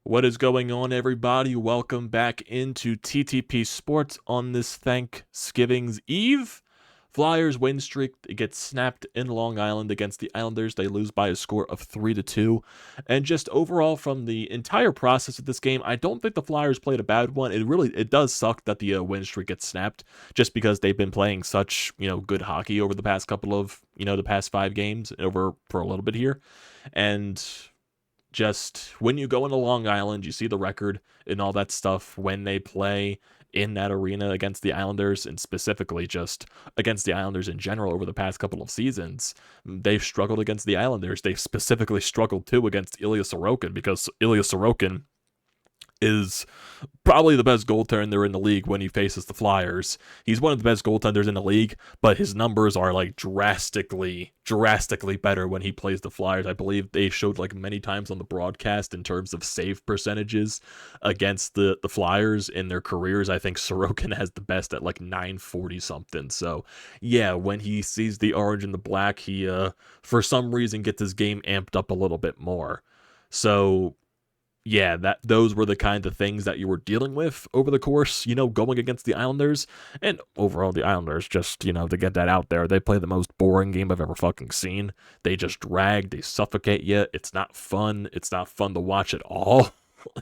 What is going on, everybody? Welcome back into TTP Sports on this Thanksgiving's Eve. Flyers win streak. It gets snapped in Long Island against the Islanders. They lose by a score of 3-2. And just overall, from the entire process of this game, I don't think the Flyers played a bad one. It does suck that the win streak gets snapped, just because they've been playing such good hockey over the past couple of the past 5 games over for a little bit here, and just when you go into Long Island, you see the record and all that stuff when they play in that arena against the Islanders, and specifically just against the Islanders in general over the past couple of seasons. They've struggled against the Islanders. They've specifically struggled too against Ilya Sorokin, because Ilya Sorokin is probably the best goaltender in the league when he faces the Flyers. He's one of the best goaltenders in the league, but his numbers are like drastically better when he plays the Flyers. I believe they showed like many times on the broadcast in terms of save percentages against the Flyers in their careers. I think Sorokin has the best at like 940 something. So yeah, when he sees the orange and the black, he for some reason gets his game amped up a little bit more. So yeah, those were the kind of things that you were dealing with over the course, going against the Islanders. And overall, the Islanders, just, to get that out there, they play the most boring game I've ever fucking seen. They just drag, they suffocate you. It's not fun. It's not fun to watch at all.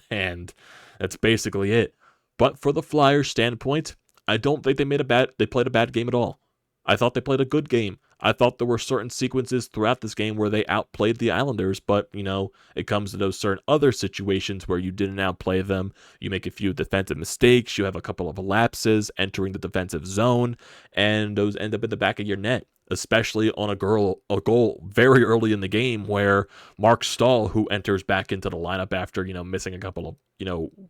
And that's basically it. But for the Flyers standpoint, I don't think they played a bad game at all. I thought they played a good game. I thought there were certain sequences throughout this game where they outplayed the Islanders, but, it comes to those certain other situations where you didn't outplay them. You make a few defensive mistakes, you have a couple of lapses entering the defensive zone, and those end up in the back of your net, especially on a goal very early in the game where Mark Stahl, who enters back into the lineup after, missing a couple of,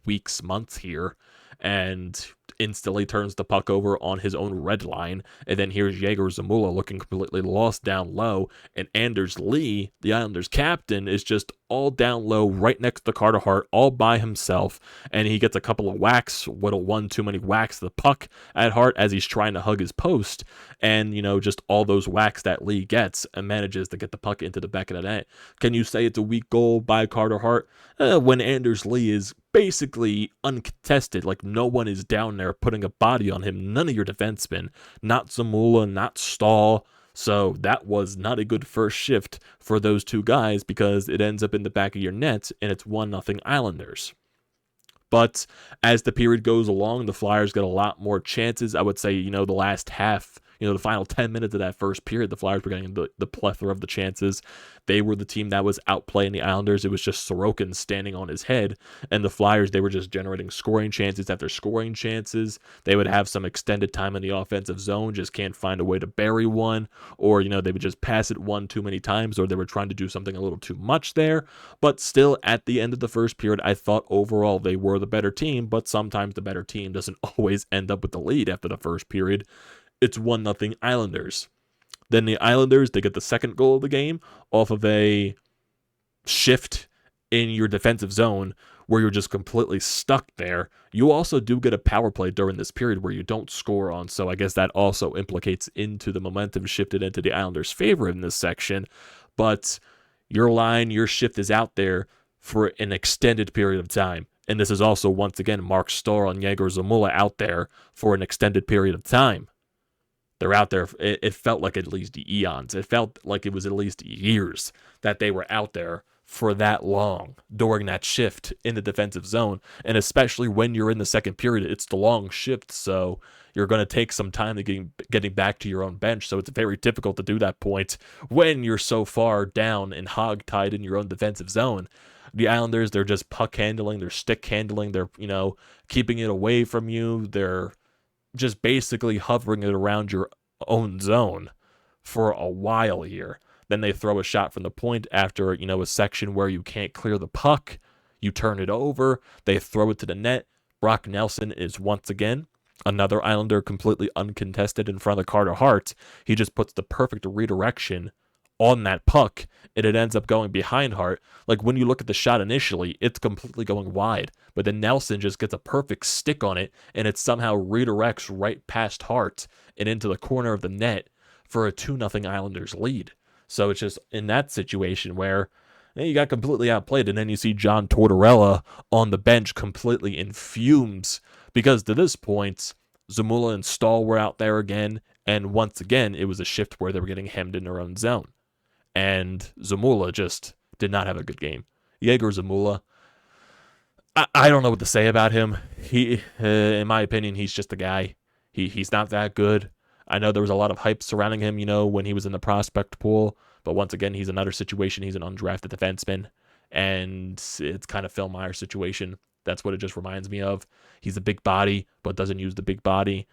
weeks, months here, and instantly turns the puck over on his own red line. And then here's Yegor Zamula looking completely lost down low, and Anders Lee, the Islanders captain, is just all down low right next to Carter Hart all by himself, and he gets a couple of whacks, one too many whacks, the puck at Hart as he's trying to hug his post, and just all those whacks that Lee gets and manages to get the puck into the back of the net. Can you say it's a weak goal by Carter Hart when Anders Lee is basically uncontested? Like, no one is down there putting a body on him. None of your defensemen, not Zamula, not Stahl. So that was not a good first shift for those two guys, because it ends up in the back of your net and it's 1-0 Islanders. But as the period goes along, the Flyers get a lot more chances. I would say, the last half, the final 10 minutes of that first period, the Flyers were getting the plethora of the chances. They were the team that was outplaying the Islanders. It was just Sorokin standing on his head. And the Flyers, they were just generating scoring chances after scoring chances. They would have some extended time in the offensive zone, just can't find a way to bury one. Or, they would just pass it one too many times, or they were trying to do something a little too much there. But still, at the end of the first period, I thought overall they were the better team. But sometimes the better team doesn't always end up with the lead after the first period. It's 1-0 Islanders. Then the Islanders, they get the second goal of the game off of a shift in your defensive zone where you're just completely stuck there. You also do get a power play during this period where you don't score on, so I guess that also implicates into the momentum shifted into the Islanders' favor in this section. But your shift is out there for an extended period of time. And this is also, once again, Mark Stahl and Yegor Zamula out there for an extended period of time. They're out there. It felt like at least eons. It felt like it was at least years that they were out there for that long during that shift in the defensive zone. And especially when you're in the second period, it's the long shift. So you're going to take some time to getting back to your own bench. So it's very difficult to do that point when you're so far down and hog-tied in your own defensive zone. The Islanders, they're just puck handling, they're stick handling, they're, keeping it away from you. They're just basically hovering it around your own zone for a while here. Then they throw a shot from the point after, a section where you can't clear the puck. You turn it over. They throw it to the net. Brock Nelson is once again another Islander completely uncontested in front of Carter Hart. He just puts the perfect redirection on that puck, and it ends up going behind Hart. Like, when you look at the shot initially, it's completely going wide, but then Nelson just gets a perfect stick on it, and it somehow redirects right past Hart and into the corner of the net for a 2-0 Islanders lead. So it's just in that situation where and you got completely outplayed. And then you see John Tortorella on the bench completely in fumes because to this point, Zamula and Stahl were out there again. And once again, it was a shift where they were getting hemmed in their own zone. And Zamula just did not have a good game. Yegor Zamula, I don't know what to say about him. He, in my opinion, he's just a guy. He's not that good. I know there was a lot of hype surrounding him, when he was in the prospect pool. But once again, he's another situation. He's an undrafted defenseman. And it's kind of Phil Myers' situation. That's what it just reminds me of. He's a big body, but doesn't use the big body.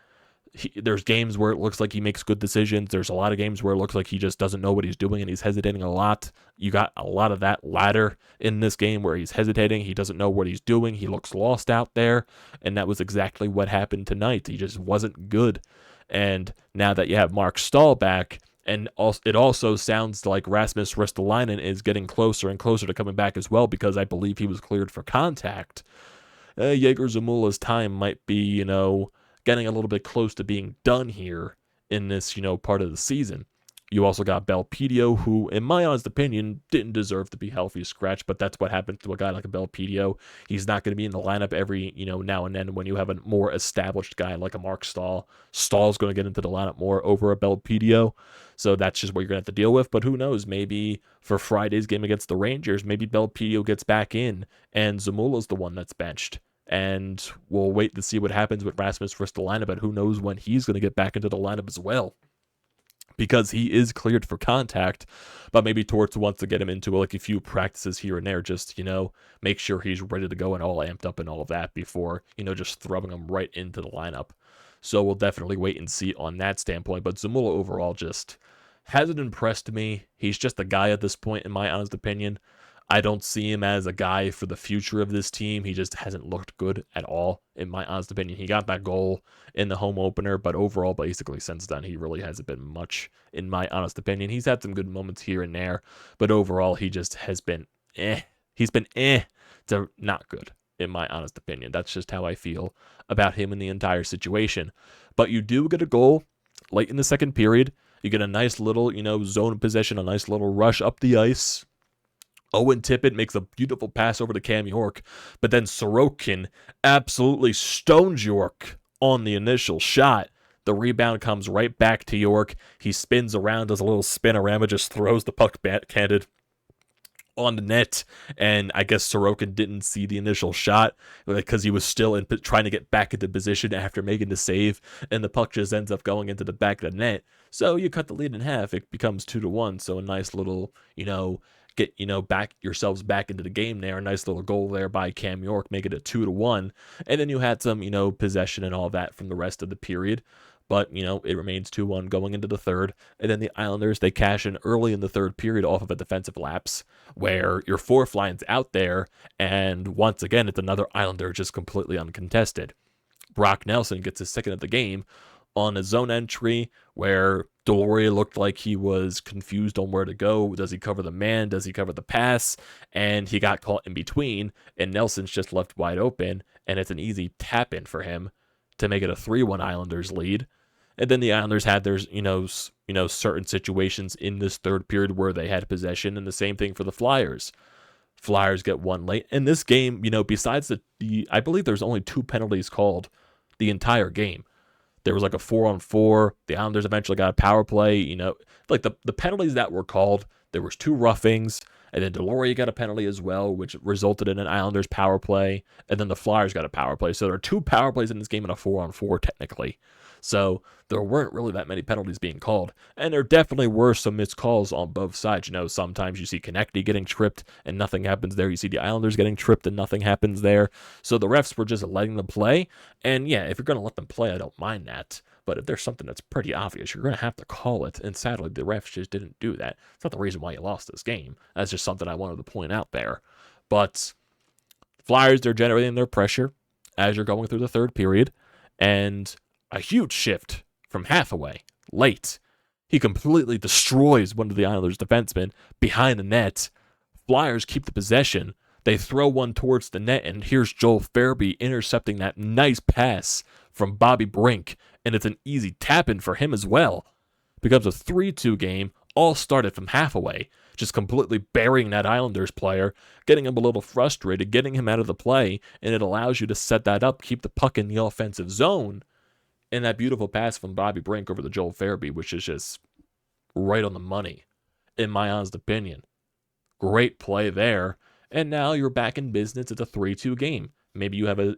There's games where it looks like he makes good decisions. There's a lot of games where it looks like he just doesn't know what he's doing and he's hesitating a lot. You got a lot of that latter in this game where he's hesitating. He doesn't know what he's doing. He looks lost out there. And that was exactly what happened tonight. He just wasn't good. And now that you have Mark Stahl back, and it also sounds like Rasmus Ristolainen is getting closer and closer to coming back as well because I believe he was cleared for contact. Yegor Zamula's time might be, getting a little bit close to being done here in this, part of the season. You also got Belpedio, who, in my honest opinion, didn't deserve to be healthy scratch, but that's what happens to a guy like a Belpedio. He's not going to be in the lineup every, now and then when you have a more established guy like a Mark Stahl. Stahl's going to get into the lineup more over a Belpedio, so that's just what you're going to have to deal with, but who knows, maybe for Friday's game against the Rangers, maybe Belpedio gets back in, and Zamula's the one that's benched. And we'll wait to see what happens with Rasmus Ristolainen, but who knows when he's going to get back into the lineup as well. Because he is cleared for contact, but maybe Torts wants to get him into like a few practices here and there, just, make sure he's ready to go and all amped up and all of that before, just throwing him right into the lineup. So we'll definitely wait and see on that standpoint. But Zamula overall just hasn't impressed me. He's just a guy at this point, in my honest opinion. I don't see him as a guy for the future of this team. He just hasn't looked good at all, in my honest opinion. He got that goal in the home opener, but overall, basically, since then, he really hasn't been much, in my honest opinion. He's had some good moments here and there, but overall, he just has been He's been to not good, in my honest opinion. That's just how I feel about him in the entire situation. But you do get a goal late in the second period. You get a nice little, zone of possession, a nice little rush up the ice. Owen Tippett makes a beautiful pass over to Cam York, but then Sorokin absolutely stones York on the initial shot. The rebound comes right back to York. He spins around, does a little spin-a-rama, just throws the puck backhanded on the net, and I guess Sorokin didn't see the initial shot because he was still trying to get back into position after making the save, and the puck just ends up going into the back of the net. So you cut the lead in half. It becomes 2-1, so a nice little, get, back yourselves back into the game there. A nice little goal there by Cam York, make it a 2-1. And then you had some, possession and all that from the rest of the period. But, it remains 2-1 going into the third. And then the Islanders, they cash in early in the third period off of a defensive lapse where your fourth line's out there. And once again, it's another Islander just completely uncontested. Brock Nelson gets his second of the game on a zone entry where Deloria looked like he was confused on where to go. Does he cover the man? Does he cover the pass? And he got caught in between, and Nelson's just left wide open, and it's an easy tap-in for him to make it a 3-1 Islanders lead. And then the Islanders had their, certain situations in this third period where they had possession, and the same thing for the Flyers. Flyers get one late. In this game, besides I believe there's only 2 penalties called the entire game. There was like a 4-on-4. The Islanders eventually got a power play. Like the penalties that were called, there was 2 roughings, and then Deloria got a penalty as well, which resulted in an Islanders power play, and then the Flyers got a power play. So there are 2 power plays in this game and a 4-on-4 technically. So there weren't really that many penalties being called, and there definitely were some missed calls on both sides. Sometimes you see Konechny getting tripped and nothing happens there. You see the Islanders getting tripped and nothing happens there. So the refs were just letting them play, and yeah, if you're going to let them play, I don't mind that. But if there's something that's pretty obvious, you're going to have to call it, and sadly, the refs just didn't do that. It's not the reason why you lost this game. That's just something I wanted to point out there. But Flyers, they're generating their pressure as you're going through the third period, and a huge shift from Hathaway late. He completely destroys one of the Islanders' defensemen behind the net. Flyers keep the possession. They throw one towards the net, and here's Joel Farabee intercepting that nice pass from Bobby Brink, and it's an easy tap-in for him as well. Becomes a 3-2 game, all started from Hathaway. just completely burying that Islanders player, getting him a little frustrated, getting him out of the play, and it allows you to set that up, keep the puck in the offensive zone, and that beautiful pass from Bobby Brink over to Joel Farabee, which is just right on the money, in my honest opinion. Great play there. And now you're back in business. It's a 3-2 game. Maybe you have a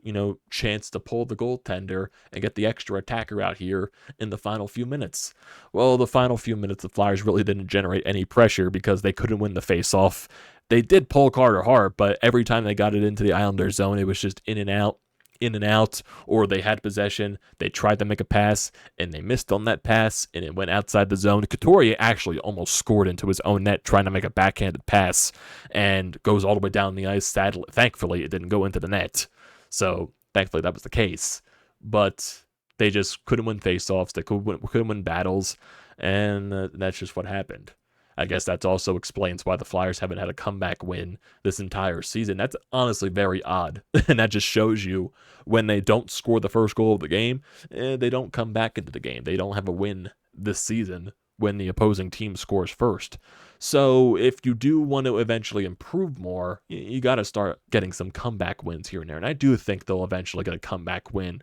chance to pull the goaltender and get the extra attacker out here in the final few minutes. Well, the final few minutes, the Flyers really didn't generate any pressure because they couldn't win the faceoff. They did pull Carter Hart, but every time they got it into the Islanders zone, it was just in and out, or they had possession, they tried to make a pass, and they missed on that pass, and it went outside the zone. Couturier actually almost scored into his own net trying to make a backhanded pass, and goes all the way down the ice. Sadly, thankfully, it didn't go into the net, so thankfully that was the case. But they just couldn't win faceoffs, they couldn't win battles, and that's just what happened. I guess that also explains why the Flyers haven't had a comeback win this entire season. That's honestly very odd. And that just shows you when they don't score the first goal of the game, they don't come back into the game. They don't have a win this season when the opposing team scores first. So if you do want to eventually improve more, you got to start getting some comeback wins here and there. And I do think they'll eventually get a comeback win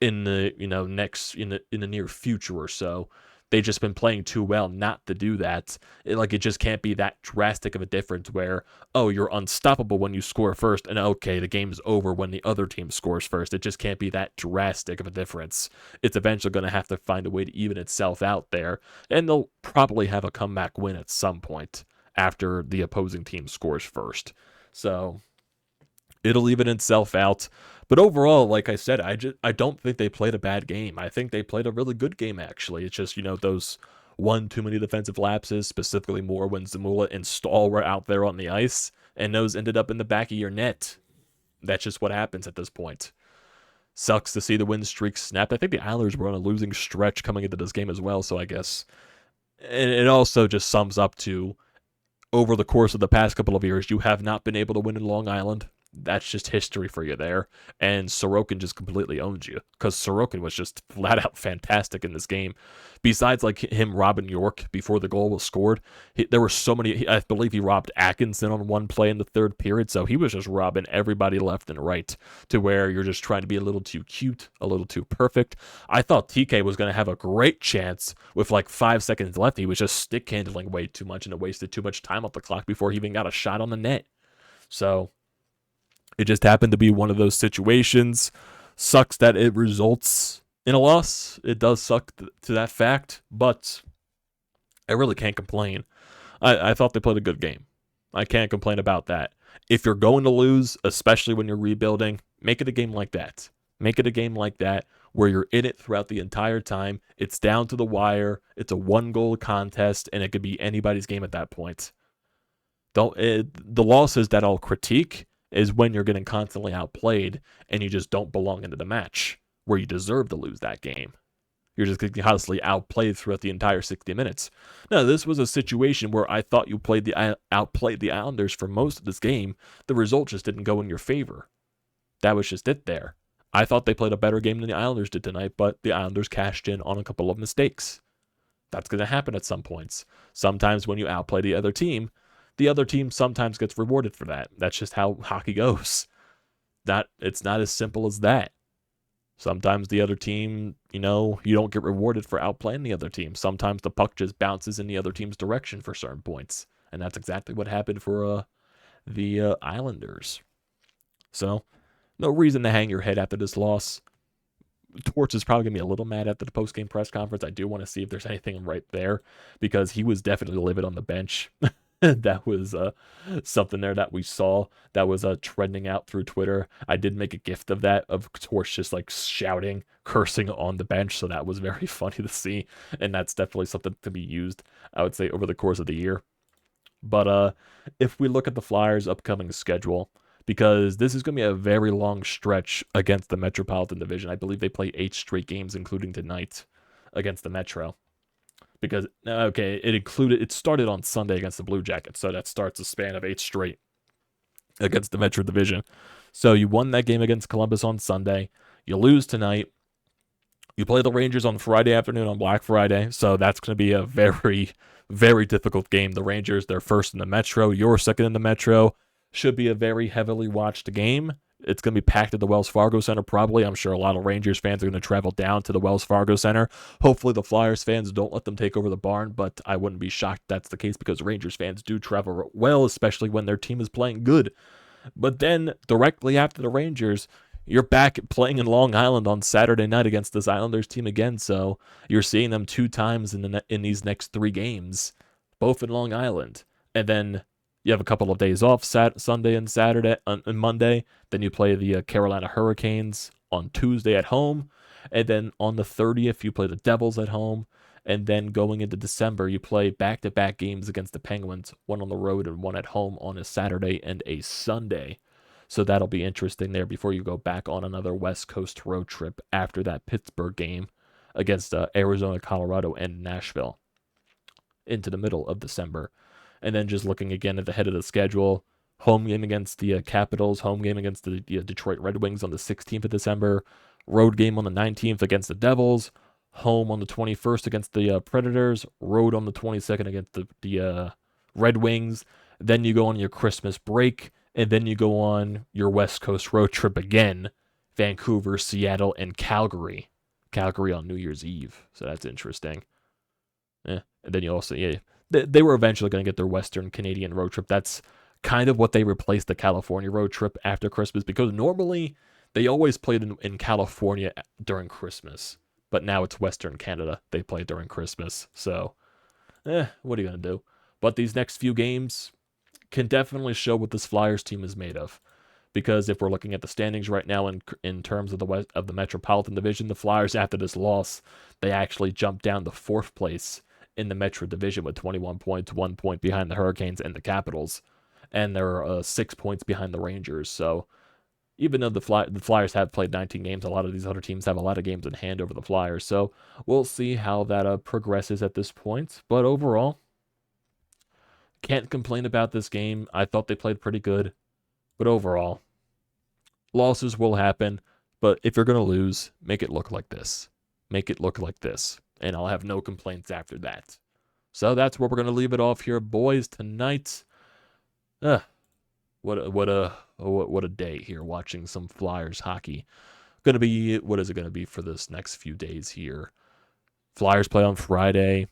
in the in the near future or so. They've just been playing too well not to do that. It just can't be that drastic of a difference where, oh, you're unstoppable when you score first, and okay, the game's over when the other team scores first. It just can't be that drastic of a difference. It's eventually going to have to find a way to even itself out there, and they'll probably have a comeback win at some point after the opposing team scores first. So it'll even itself out. But overall, like I said, I don't think they played a bad game. I think they played a really good game, actually. It's just, those one too many defensive lapses, specifically more when Zamula and Stahl were out there on the ice, and those ended up in the back of your net. That's just what happens at this point. Sucks to see the win streak snapped. I think the Islanders were on a losing stretch coming into this game as well, so I guess. And it also just sums up to, over the course of the past couple of years, you have not been able to win in Long Island. That's just history for you there. And Sorokin just completely owns you, because Sorokin was just flat out fantastic in this game. Besides him robbing York before the goal was scored, there were so many. I believe he robbed Atkinson on one play in the third period, so he was just robbing everybody left and right, to where you're just trying to be a little too cute, a little too perfect. I thought TK was going to have a great chance with 5 seconds left. He was just stick handling way too much, and it wasted too much time off the clock before he even got a shot on the net. So it just happened to be one of those situations. Sucks that it results in a loss. It does suck to that fact, but I really can't complain. I thought they played a good game. I can't complain about that. If you're going to lose, especially when you're rebuilding, make it a game like that. Make it a game like that where you're in it throughout the entire time. It's down to the wire. It's a one-goal contest, and it could be anybody's game at that point. The losses that I'll critique is when you're getting constantly outplayed and you just don't belong into the match, where you deserve to lose that game. You're just getting constantly outplayed throughout the entire 60 minutes. Now, this was a situation where I thought you outplayed the Islanders for most of this game. The result just didn't go in your favor. That was just it there. I thought they played a better game than the Islanders did tonight, but the Islanders cashed in on a couple of mistakes. That's going to happen at some points. Sometimes when you outplay the other team sometimes gets rewarded for that. That's just how hockey goes. It's not as simple as that. Sometimes the other team, you don't get rewarded for outplaying the other team. Sometimes the puck just bounces in the other team's direction for certain points. And that's exactly what happened for the Islanders. So, no reason to hang your head after this loss. Torch is probably going to be a little mad after the post-game press conference. I do want to see if there's anything right there, because he was definitely livid on the bench. That was something there that we saw that was trending out through Twitter. I did make a gift of that, of Torch just shouting, cursing on the bench, so that was very funny to see, and that's definitely something to be used, I would say, over the course of the year. But if we look at the Flyers' upcoming schedule, because this is going to be a very long stretch against the Metropolitan Division. I believe they play 8 straight games, including tonight, against the Metro. Because, it started on Sunday against the Blue Jackets, so that starts a span of 8 straight against the Metro Division. So you won that game against Columbus on Sunday. You lose tonight. You play the Rangers on Friday afternoon on Black Friday, so that's going to be a very, very difficult game. The Rangers, they're first in the Metro. You're second in the Metro. Should be a very heavily watched game. It's going to be packed at the Wells Fargo Center, probably. I'm sure a lot of Rangers fans are going to travel down to the Wells Fargo Center. Hopefully the Flyers fans don't let them take over the barn, but I wouldn't be shocked if that's the case because Rangers fans do travel well, especially when their team is playing good. But then, directly after the Rangers, you're back playing in Long Island on Saturday night against this Islanders team again. So you're seeing them 2 times in these next 3 games, both in Long Island. And then you have a couple of days off, Sunday and Saturday and Monday. Then you play the Carolina Hurricanes on Tuesday at home. And then on the 30th, you play the Devils at home. And then going into December, you play back-to-back games against the Penguins, one on the road and one at home on a Saturday and a Sunday. So that'll be interesting there before you go back on another West Coast road trip after that Pittsburgh game against Arizona, Colorado, and Nashville into the middle of December. And then just looking again at the head of the schedule, home game against the Capitals, home game against the Detroit Red Wings on the 16th of December, road game on the 19th against the Devils, home on the 21st against the Predators, road on the 22nd against the Red Wings. Then you go on your Christmas break, and then you go on your West Coast road trip again, Vancouver, Seattle, and Calgary. Calgary on New Year's Eve, so that's interesting. And then you also, they were eventually going to get their Western Canadian road trip. That's kind of what they replaced the California road trip after Christmas, because normally they always played in California during Christmas, but now it's Western Canada they play during Christmas. So, what are you going to do? But these next few games can definitely show what this Flyers team is made of. Because if we're looking at the standings right now in terms of the Metropolitan Division, the Flyers, after this loss, they actually jumped down to 4th place in the Metro Division with 21 points, 1 point behind the Hurricanes and the Capitals. And they're 6 points behind the Rangers. So even though the Flyers have played 19 games, a lot of these other teams have a lot of games in hand over the Flyers. So we'll see how that progresses at this point. But overall, can't complain about this game. I thought they played pretty good. But overall, losses will happen. But if you're going to lose, make it look like this. Make it look like this. And I'll have no complaints after that. So that's where we're going to leave it off here, boys, tonight. What a day here watching some Flyers hockey. What is it going to be for this next few days here? Flyers play on Friday.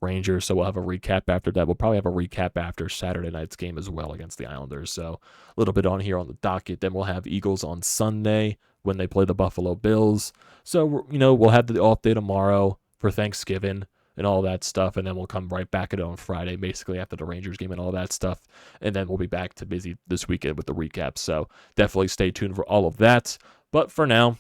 Rangers, so we'll have a recap after that. We'll probably have a recap after Saturday night's game as well against the Islanders. So a little bit on here on the docket. Then we'll have Eagles on Sunday when they play the Buffalo Bills. So, we'll have the off day tomorrow for Thanksgiving and all that stuff. And then we'll come right back at it on Friday, basically after the Rangers game and all that stuff. And then we'll be back to busy this weekend with the recap. So definitely stay tuned for all of that. But for now,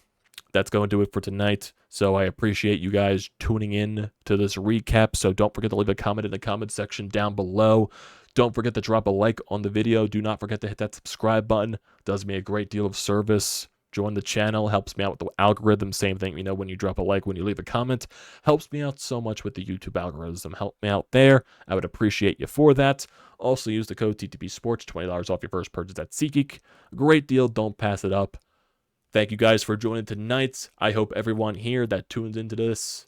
that's going to do it for tonight. So I appreciate you guys tuning in to this recap. So don't forget to leave a comment in the comment section down below. Don't forget to drop a like on the video. Do not forget to hit that subscribe button. It does me a great deal of service. Join the channel. Helps me out with the algorithm. Same thing, when you drop a like, when you leave a comment. Helps me out so much with the YouTube algorithm. Help me out there. I would appreciate you for that. Also use the code TTPSPORTS, $20 off your first purchase at SEATGEEK. Great deal. Don't pass it up. Thank you guys for joining tonight. I hope everyone here that tunes into this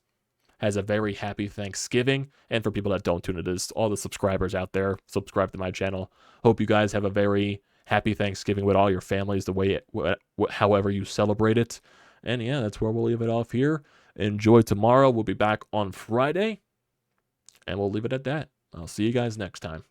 has a very happy Thanksgiving. And for people that don't tune into this, all the subscribers out there, subscribe to my channel. Hope you guys have a very happy Thanksgiving with all your families, however you celebrate it. And yeah, that's where we'll leave it off here. Enjoy tomorrow. We'll be back on Friday. And we'll leave it at that. I'll see you guys next time.